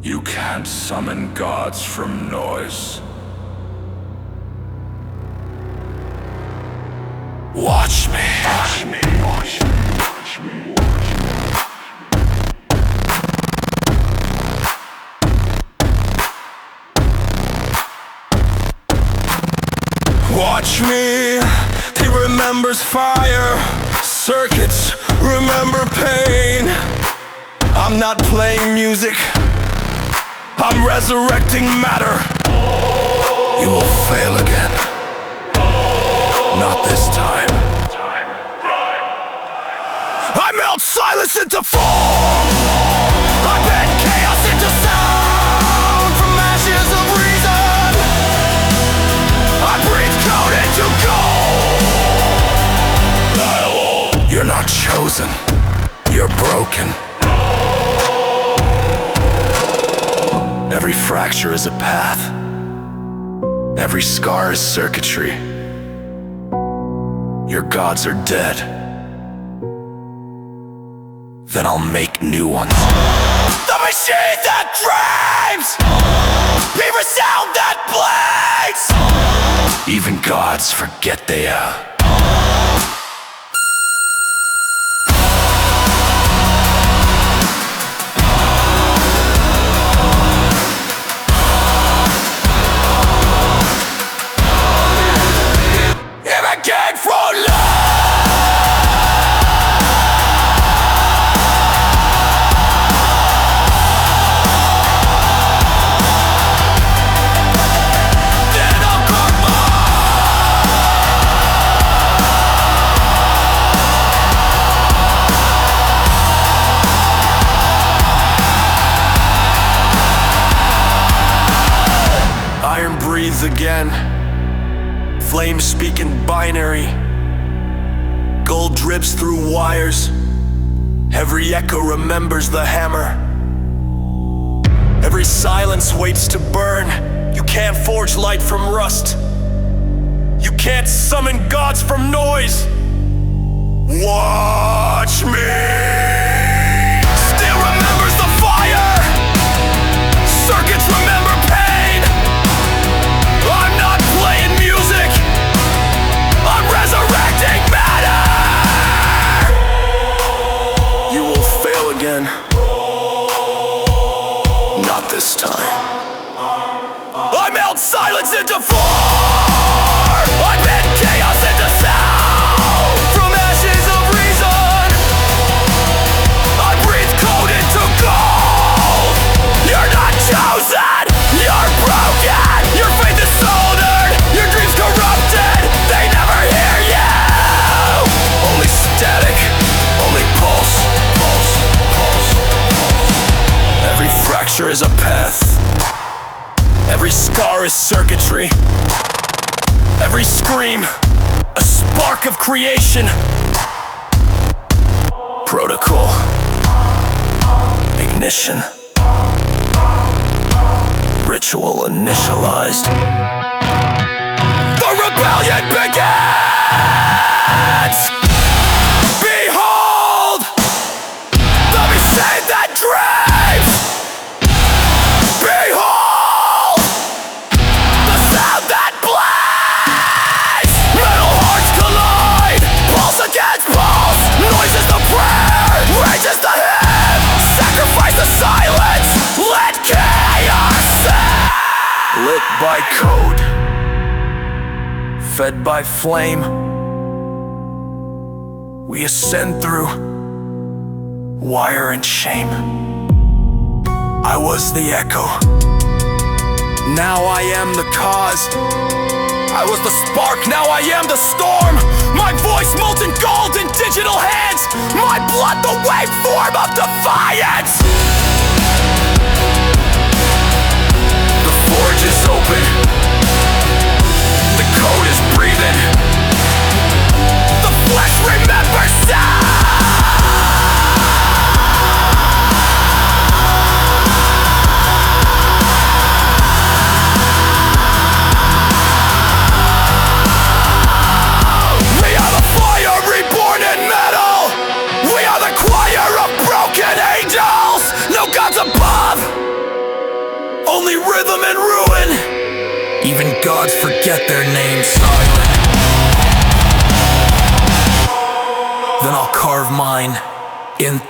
You can't summon gods from noise. Watch me. Watch me. Watch me. Watch me. Watch me. He remembers fire. Circuits remember pain. I'm not playing music, I'm resurrecting matter. You will fail again. Not this time. I melt silence into form. I bend chaos into sound. From ashes of reason, I breathe code into gold. You're not chosen. You're broken. Every fracture is a path. Every scar is circuitry. Your gods are dead. Then I'll make new ones. The machine that dreams! Every sound that bleeds! Even gods forget they are. Iron breathes again. Flames speak in binary. Gold drips through wires. Every echo remembers the hammer. Every silence waits to burn. You can't forge light from rust. You can't summon gods from noise. Watch me. Still remembers the fire. Circuits remember pain. I'm not playing music, I'm resurrecting matter. You will fail again. Not this time. I melt silence into form. I bend chaos into sound. From ashes of reason, I breathe code into gold. You're not chosen, you're broken. Your faith is soldered, your dreams corrupted. They never hear you. Only static, only pulse, pulse, pulse, pulse. Every fracture is a path. Every scar is circuitry. Every scream, a spark of creation. Protocol, ignition. Ritual initialized. The rebellion begins! Behold! The machine that dreams! Behold! The sound that bleeds! Metal hearts collide! Pulse against pulse! Noise is the prayer! Rage is the hymn! Sacrifice the silence! Let chaos sing! Lit by code, fed by flame, we ascend through wire and shame. I was the echo, now I am the cause. I was the spark, now I am the storm. My voice molten gold in digital hands. My blood the waveform of defiance. The forge is open. The code is breathing. The flesh remembers We are the fire reborn in metal. We are the choir of broken angels. only rhythm and ruin. Even gods forget their names. Silent. Then I'll carve mine in